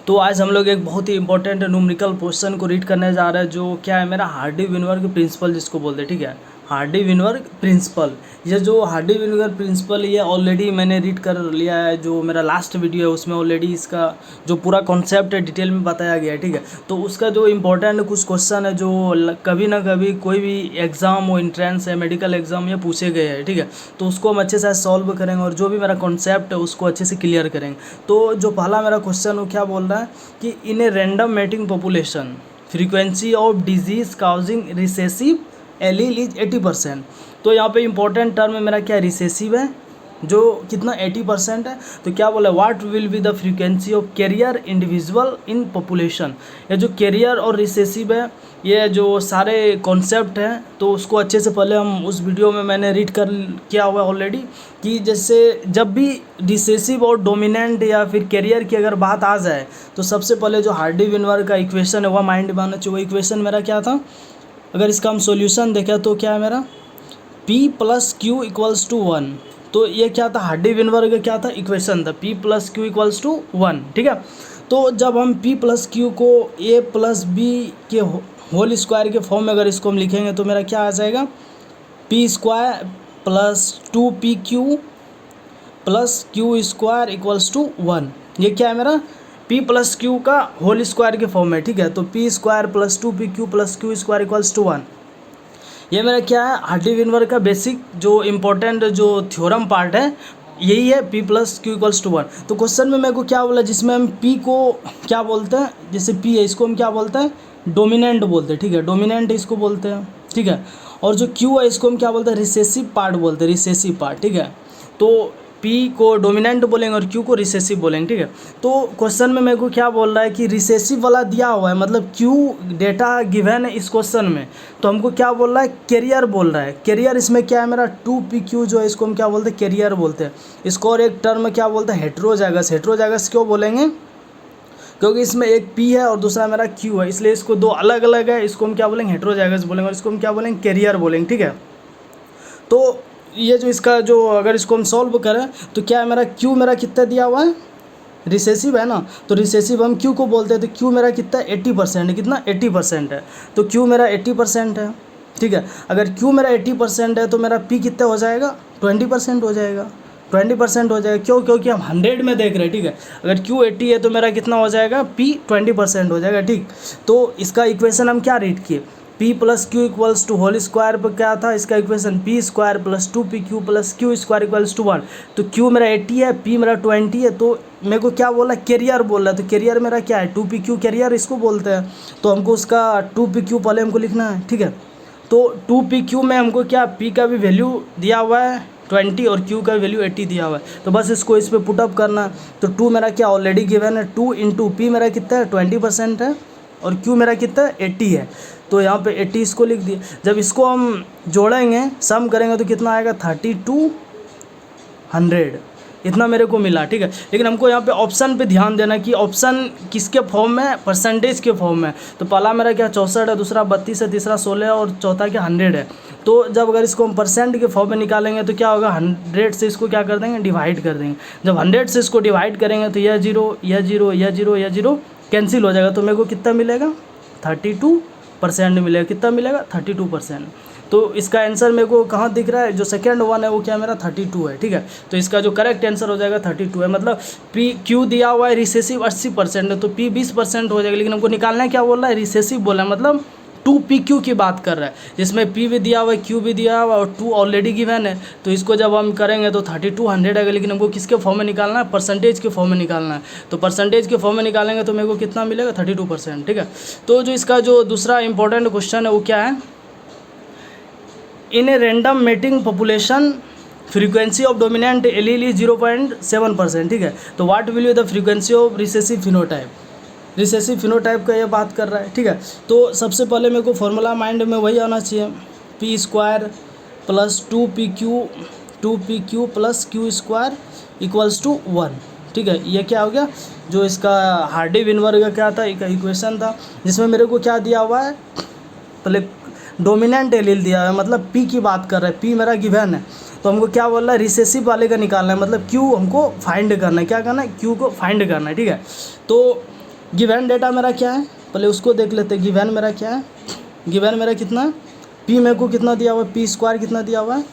तो आज हम लोग एक बहुत ही इंपॉर्टेंट न्यूमेरिकल क्वेश्चन को रीड करने जा रहे हैं, जो क्या है मेरा हार्डी-विनबर्ग प्रिंसिपल जिसको बोलते हैं। ठीक है, हार्डी-विनबर्ग प्रिंसिपल, ये जो हार्डी-विनबर्ग प्रिंसिपल ये ऑलरेडी मैंने रीड कर लिया है। जो मेरा लास्ट वीडियो है उसमें ऑलरेडी इसका जो पूरा कॉन्सेप्ट है डिटेल में बताया गया है। ठीक है, तो उसका जो इम्पोर्टेंट कुछ क्वेश्चन है जो कभी ना कभी कोई भी एग्ज़ाम हो, एंट्रेंस है, मेडिकल एग्ज़ाम, ये पूछे गए हैं। ठीक है, तो उसको हम अच्छे से सॉल्व करेंगे और जो भी मेरा कॉन्सेप्ट है उसको अच्छे से क्लियर करेंगे। तो जो पहला मेरा क्वेश्चन वो क्या बोल रहा है कि in a random mating population frequency of disease causing recessive allele is 80%। तो यहाँ पे इंपॉर्टेंट टर्म मेरा क्या रिसेसिव है, जो कितना 80% है। तो क्या बोला, what will be the frequency of carrier individual in population. ये जो कैरियर और रिसेसिव है, ये जो सारे कॉन्सेप्ट हैं, तो उसको अच्छे से पहले हम उस वीडियो में मैंने रीड कर किया हुआ ऑलरेडी कि जैसे जब भी रिसेसिव और डोमिनेंट या फिर कैरियर की अगर बात आ जाए तो सबसे पहले जो हार्डी-विनबर्ग का इक्वेशन है वह माइंड में आना चाहिए। वो इक्वेशन मेरा क्या था, अगर इसका हम सॉल्यूशन देखें तो क्या है मेरा P + Q = 1। तो ये क्या था, हार्डी-विनबर्ग क्या था, इक्वेशन था P + Q = 1। ठीक है, तो जब हम P + Q को A + B के होल स्क्वायर के फॉर्म में अगर इसको हम लिखेंगे तो मेरा क्या आ जाएगा, P² + 2PQ + Q² = 1। ये क्या है मेरा P + Q का होल स्क्वायर के फॉर्म में। ठीक है, तो P² + 2PQ + Q² = 1। ये मेरा क्या है, हार्डी-विनबर्ग का बेसिक जो इम्पोर्टेंट जो थ्योरम पार्ट है यही है P + Q = 1। तो क्वेश्चन में मेरे को क्या बोला, जिसमें हम P को क्या बोलते हैं, जैसे P है इसको हम क्या बोलते हैं, डोमिनेंट बोलते हैं। ठीक है, डोमिनेंट इसको बोलते हैं। ठीक है, और जो Q है इसको हम क्या बोलते हैं, रिसेसिव पार्ट बोलते हैं, रिसेसिव पार्ट। ठीक है, तो P को डोमिनेंट बोलेंगे और Q को रिसेसिव बोलेंगे। ठीक है, तो क्वेश्चन में मेरे को क्या बोल रहा है कि रिसेसिव वाला दिया हुआ है, मतलब Q डेटा गिवन है इस क्वेश्चन में, तो हमको क्या बोल रहा है, कैरियर बोल रहा है। कैरियर इसमें क्या है मेरा 2PQ जो है इसको हम क्या बोलते हैं, कैरियर बोलते हैं। इसको और एक टर्म क्या बोलते हैं, हेटेरोजाइगस। हेटेरोजाइगस क्यों बोलेंगे, क्योंकि इसमें एक P है और दूसरा मेरा Q है, इसलिए इसको दो अलग अलग है, इसको हम क्या बोलेंगे, हेटेरोजाइगस बोलेंगे, और इसको हम क्या बोलेंगे, कैरियर बोलेंगे। ठीक है, तो ये जो इसका जो अगर इसको हम सॉल्व करें तो क्या है मेरा Q मेरा कितना दिया हुआ है, रिसेसिव है ना, तो रिसेसिव हम Q को बोलते हैं। तो Q मेरा कितना 80% है, कितना 80% है, तो Q मेरा 80% है। ठीक है, अगर Q मेरा 80% है तो मेरा P कितना हो जाएगा, 20% हो जाएगा, 20% हो जाएगा। क्यों, क्योंकि हम 100 में देख रहे हैं। ठीक है, अगर Q 80 है तो मेरा कितना हो जाएगा, P 20% हो जाएगा। ठीक, तो इसका इक्वेशन हम क्या रीड किए, P + Q = होल स्क्वायर पर क्या था इसका इक्वेशन, P² + 2PQ + Q² = 1। तो Q मेरा 80 है, P मेरा 20 है, तो मेरे को क्या बोला, कैरियर बोल रहा है। तो कैरियर मेरा क्या है, 2PQ कैरियर इसको बोलते हैं। तो हमको उसका 2PQ पहले हमको लिखना है। ठीक है, तो 2PQ में हमको क्या, P का भी वैल्यू दिया हुआ है 20 और Q का वैल्यू 80 दिया हुआ है, तो बस इसको इस पर पुटअप करना। तो 2 मेरा क्या ऑलरेडी गिवन है, 2 × P मेरा कितना है 20% है और Q मेरा कितना है 80 है, तो यहाँ पे 80 इसको लिख दिए। जब इसको हम जोड़ेंगे, सम करेंगे तो कितना आएगा, 3200 इतना मेरे को मिला। ठीक है, लेकिन हमको यहाँ पे ऑप्शन पे ध्यान देना कि ऑप्शन किसके फॉर्म में, परसेंटेज के फॉर्म में। तो पहला मेरा क्या 64 है, दूसरा 32 है, तीसरा 16 और चौथा क्या 100 है। तो जब अगर इसको हम परसेंट के फॉर्म में निकालेंगे तो क्या होगा, 100 से इसको क्या कर देंगे, डिवाइड कर देंगे। जब 100 से इसको डिवाइड करेंगे तो यह 0, यह 0, यह 0, यह 0 कैंसिल हो जाएगा, तो मेरे को कितना मिलेगा, 32% मिलेगा। कितना मिलेगा, 32%। तो इसका आंसर मेरे को कहाँ दिख रहा है, जो सेकेंड वन है वो क्या मेरा 32 है। ठीक है, तो इसका जो करेक्ट आंसर हो जाएगा 32 है। मतलब Q दिया हुआ है रिसेसिव 80% है, तो P 20% हो जाएगा, लेकिन हमको निकालना है क्या बोल रहा है, रिसेसिव बोला है, मतलब 2PQ की बात कर रहा है, जिसमें P भी दिया हुआ है, Q भी दिया हुआ है और 2 ऑलरेडी गिवन है। तो इसको जब हम करेंगे तो 3200 आएगा, लेकिन हमको किसके फॉर्म में निकालना है, परसेंटेज के फॉर्म में निकालना है। तो परसेंटेज के फॉर्म में निकालेंगे तो मेरे को कितना मिलेगा, 32%। ठीक है, तो जो इसका जो दूसरा इंपॉर्टेंट क्वेश्चन है वो क्या है, in a random mating population frequency of dominant allele is 0.7%। ठीक है, तो what will be the frequency of recessive phenotype. Recessive phenotype का ये बात कर रहा है। ठीक है, तो सबसे पहले मेरे को फॉर्मूला माइंड में वही आना चाहिए, P² + 2PQ + Q² = 1। ठीक है, ये क्या हो गया, जो इसका हार्डी-विनबर्ग का क्या था, एक इक्वेशन था, जिसमें मेरे को क्या दिया हुआ है, पहले डोमिनेंट एलील दिया है, मतलब P की बात कर रहा है, P मेरा गिवन है। तो हमको क्या बोल रहा है, रिसेसिव वाले का निकालना है, मतलब Q हमको फाइंड करना है, क्या करना है, Q को फाइंड करना है। ठीक है, तो गिवन डेटा मेरा क्या है, पहले उसको देख लेते हैं। गिवन मेरा क्या है, गिवन मेरा कितना है, पी मेरे को कितना दिया हुआ है, पी स्क्वायर कितना दिया हुआ है,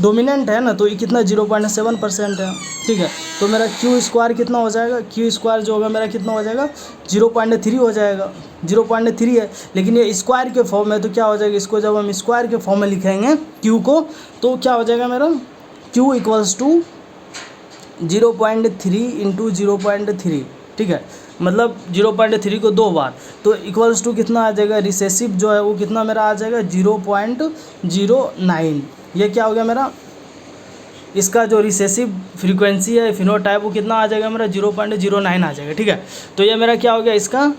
डोमिनेंट है ना, तो ये कितना 0.7% है, ठीक है। तो मेरा क्यू स्क्वायर कितना हो जाएगा, क्यू स्क्वायर जो होगा मेरा कितना हो जाएगा 0.3 हो जाएगा, 0.3 है, लेकिन ये स्क्वायर के फॉर्म में, तो क्या हो जाएगा, इसको जब हम स्क्वायर के फॉर्म में लिखेंगे क्यू को, तो क्या हो जाएगा मेरा क्यू इक्वल्स टू 0.3 इंटू 0.3, ठीक है, मतलब 0.3 को 2 बार, तो इक्वल्स टू कितना आ जाएगा, रिसेसिव जो है वो कितना मेरा आ जाएगा 0.09। ये क्या हो गया मेरा, इसका जो रिसेसिव फ्रीक्वेंसी है फिनोटाइप वो कितना आ जाएगा मेरा 0.09 आ जाएगा, ठीक है। तो ये मेरा क्या हो गया, इसका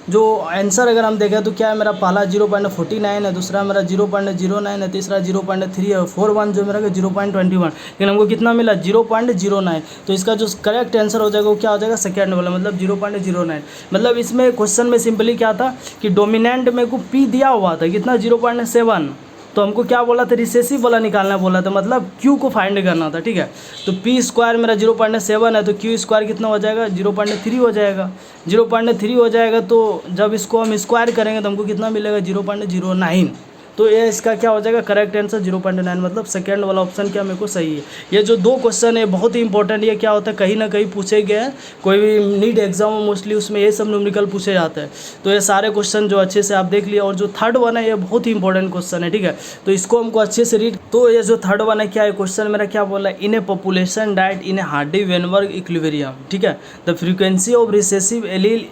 जो आंसर अगर हम देखें तो क्या है मेरा, पहला 0.49 है, दूसरा मेरा 0.09 है, तीसरा 0.3 है, 4 जो मेरा 0.21, लेकिन हमको कितना मिला 0.09। तो इसका जो करेक्ट आंसर हो जाएगा वो क्या हो जाएगा, सेकेंड वाला, मतलब 0.09। मतलब इसमें क्वेश्चन में सिंपली क्या था कि डोमिनेंट में को पी दिया हुआ था कितना 0.7, तो हमको क्या बोला था, रिसेसिव वाला निकालना बोला था, मतलब क्यू को फाइंड करना था, ठीक है। तो पी स्क्वायर मेरा 0.7 है, तो क्यू स्क्वायर कितना हो जाएगा 0.3 हो जाएगा, 0.3 हो जाएगा। तो जब इसको हम स्क्वायर करेंगे तो हमको कितना मिलेगा 0.09। तो ये इसका क्या हो जाएगा, करेक्ट आंसर 0.9, मतलब सेकेंड वाला ऑप्शन क्या मेरे को सही है। ये जो 2 क्वेश्चन है बहुत ही इंपॉर्टेंट, ये क्या होता है कहीं ना कहीं पूछे गए हैं, कोई भी नीट एग्जाम में मोस्टली उसमें ये सब न्यूमेरिकल पूछे जाते हैं। तो ये सारे क्वेश्चन जो अच्छे से आप देख लिया, और जो थर्ड वन है ये बहुत ही इंपॉर्टेंट क्वेश्चन है, ठीक है। तो इसको हमको अच्छे से रीड, तो ये जो थर्ड वन है क्या है, क्वेश्चन मेरा क्या बोला है, in a population diet in a Hardy Weinberg equilibrium, ठीक है, the frequency of recessive allele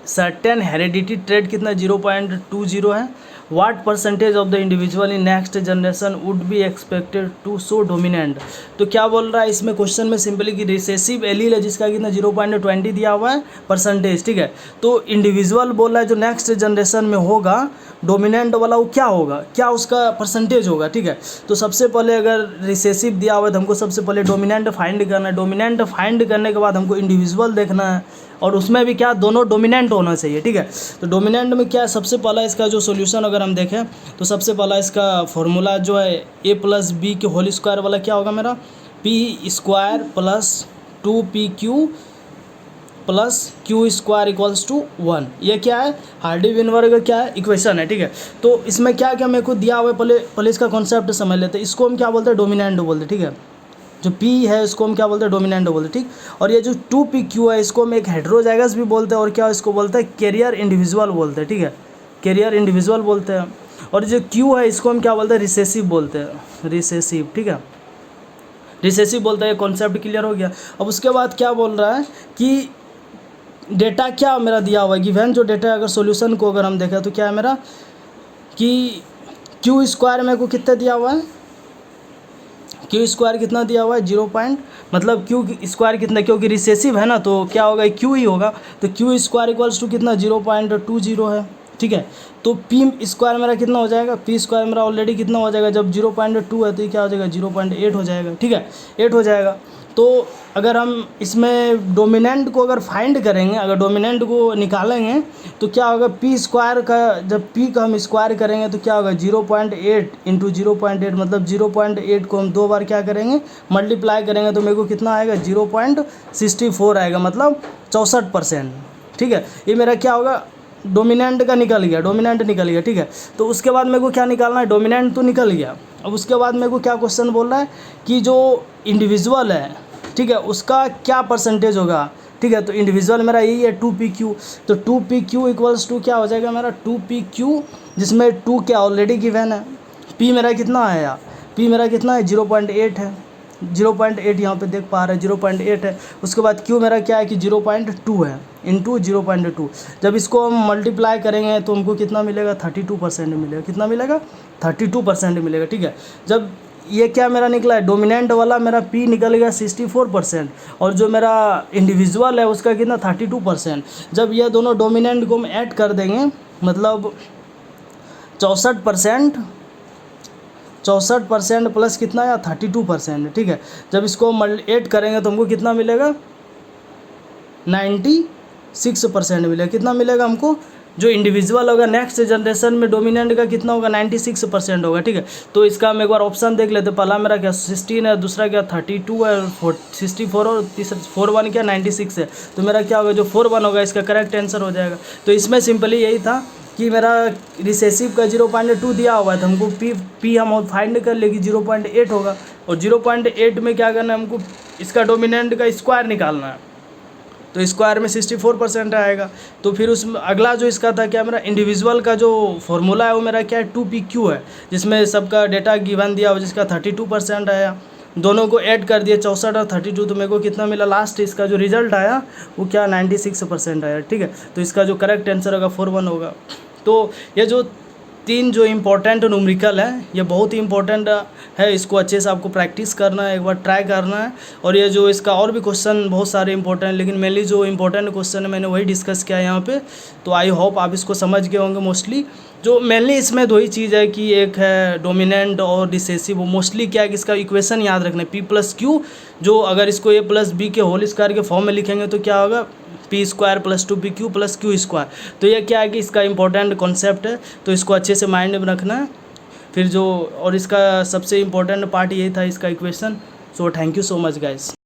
certain heredity trait कितना 0.20 है। What percentage of the individual in next generation would be expected to show dominant. तो क्या बोल रहा है इसमें क्वेश्चन में सिंपली कि रिसेसिव एलील है जिसका कितना 0.20 दिया हुआ है परसेंटेज, ठीक है। तो इंडिविजुअल बोल रहा है जो नेक्स्ट जनरेशन में होगा डोमिनेंट वाला वो क्या होगा, क्या उसका परसेंटेज होगा, ठीक है। तो सबसे पहले अगर रिसेसिव दिया हुआ है तो हमको सबसे पहले डोमिनेंट फाइंड करना है, डोमिनेंट फाइंड करने के बाद हमको इंडिविजुअल देखना है, और उसमें भी क्या दोनों डोमिनेंट होना चाहिए, ठीक है। तो डोमिनेंट में क्या है, सबसे पहला इसका जो सॉल्यूशन अगर हम देखें तो सबसे पहला इसका फॉर्मूला जो है a प्लस बी के होल स्क्वायर वाला क्या होगा मेरा, P square plus 2pq plus Q square equals to 1। ये क्या है, हार्डी-वेनबर्ग का क्या है इक्वेशन है, ठीक है। तो इसमें क्या क्या मेरे को दिया हुआ है, पहले इसका कॉन्सेप्ट समझ लेते हैं। इसको हम क्या बोलते हैं, डोमिनेंट बोलते हैं, ठीक है। जो P है इसको हम क्या बोलते हैं, डोमिनेंट बोलते हैं, ठीक। और ये जो 2pq है इसको हम एक हेटेरोजाइगस भी बोलते हैं, और क्या इसको बोलते हैं, कैरियर इंडिविजुअल बोलते हैं, ठीक है, कैरियर इंडिविजुअल बोलते हैं। और जो Q है इसको हम क्या बोलते हैं, रिसेसिव बोलते हैं, रिसेसिव, ठीक है, रिसेसिव बोलते हैं। कॉन्सेप्ट क्लियर हो गया। अब उसके बाद क्या बोल रहा है कि डेटा क्या मेरा दिया हुआ है, गिवन जो डेटा अगर सोल्यूशन को अगर हम देखें तो क्या है मेरा कि क्यू स्क्वायर मेरे को कितना दिया हुआ है, क्यू स्क्वायर कितना दिया हुआ है 0 पॉइंट, मतलब क्यू स्क्वायर कितना, क्योंकि रिसेसिव है ना तो क्या होगा क्यू ही होगा, तो क्यू स्क्वायर इक्वल्स टू कितना 0.20 है, ठीक है। तो पी स्क्वायर मेरा कितना हो जाएगा, पी स्क्वायर मेरा ऑलरेडी कितना हो जाएगा, जब 0.2 है तो ये क्या हो जाएगा 0.8 हो जाएगा, ठीक है, 8 हो जाएगा। तो अगर हम इसमें डोमिनेंट को अगर फाइंड करेंगे, अगर डोमिनेंट को निकालेंगे तो क्या होगा, पी स्क्वायर का जब पी का हम स्क्वायर करेंगे तो क्या होगा 0.8 इंटू 0.8, मतलब 0.8 को हम 2 बार क्या करेंगे मल्टीप्लाई करेंगे तो मेरे को कितना आएगा 0.64 आएगा, मतलब 64%, ठीक है। ये मेरा क्या होगा, डोमिनेंट का निकल गया, डोमिनेंट निकल गया, ठीक है। तो उसके बाद मेरे को क्या निकालना है, डोमिनेंट तो निकल गया। अब उसके बाद मेरे को क्या क्वेश्चन बोल रहा है कि जो इंडिविजुअल है, ठीक है, उसका क्या परसेंटेज होगा, ठीक है। तो इंडिविजुअल मेरा यही है 2pq, तो 2pq इक्वल्स टू क्या हो जाएगा मेरा 2pq, जिसमें 2 क्या ऑलरेडी गिवन है, p मेरा कितना आया, p मेरा कितना है 0.8 है, 0.8 यहाँ पे देख पा रहे हैं 0.8 है। उसके बाद q मेरा क्या है कि 0.2 है इंटू 0.2, जब इसको हम मल्टीप्लाई करेंगे तो हमको कितना मिलेगा 32% मिलेगा, कितना मिलेगा 32% मिलेगा, ठीक है। जब ये क्या मेरा निकला है, डोमिनेंट वाला मेरा P निकल गया 64%, और जो मेरा इंडिविजुअल है उसका कितना 32%। जब ये दोनों डोमिनेंट को हम ऐड कर देंगे मतलब 64% प्लस कितना है 32%, ठीक है। जब इसको ऐड करेंगे तो हमको कितना मिलेगा 96% मिलेगा, कितना मिलेगा हमको जो इंडिविजुअल होगा नेक्स्ट जनरेशन में डोमिनेंट का कितना होगा 96% होगा, ठीक है। तो इसका हम एक बार ऑप्शन देख लेते हैं। पहला मेरा क्या 16 है, दूसरा क्या 32 है, 64 और तीसरा 41 क्या 96 है। तो मेरा क्या होगा जो 41 होगा इसका करेक्ट आंसर हो जाएगा। तो इसमें सिंपली यही था कि मेरा रिसेसिव का 0.2 दिया हुआ है, तो हमको पी हम फाइंड कर ले कि 0.8 होगा, और 0.8 में क्या करना है हमको इसका डोमिनेंट का स्क्वायर निकालना है। तो स्क्वायर में 64% आएगा। तो फिर उसमें अगला जो इसका था क्या मेरा इंडिविजुअल का जो फॉर्मूला है वो मेरा क्या है 2PQ है, जिसमें सबका डेटा गिवन दिया हो, जिसका 32% आया। दोनों को ऐड कर दिया 64 और 32, तो मेरे को कितना मिला लास्ट इसका जो रिजल्ट आया वो क्या 96% आया, ठीक है। तो इसका जो करेक्ट आंसर होगा 41 होगा। तो ये जो तीन जो इम्पोर्टेंट न्यूमेरिकल है ये बहुत ही इम्पोर्टेंट है, इसको अच्छे से आपको प्रैक्टिस करना है, एक बार ट्राई करना है। और ये जो इसका और भी क्वेश्चन बहुत सारे इंपॉर्टेंट, लेकिन मेनली जो इम्पोर्टेंट क्वेश्चन है मैंने वही डिस्कस किया है यहाँ पे। तो आई होप आप इसको समझ गए होंगे। मोस्टली जो मेनली इसमें दो ही चीज़ है कि एक है डोमिनेंट और रिसेसिव। मोस्टली क्या है कि इसका इक्वेशन याद रखना है P+Q, जो अगर इसको A+B के होल स्क्वायर के फॉर्म में लिखेंगे तो क्या होगा P² + 2PQ + Q²। तो ये क्या है कि इसका इंपॉर्टेंट कॉन्सेप्ट है, तो इसको अच्छे से माइंड में रखना है। फिर जो और इसका सबसे इम्पोर्टेंट पार्ट ये था इसका equation. So thank you so much guys.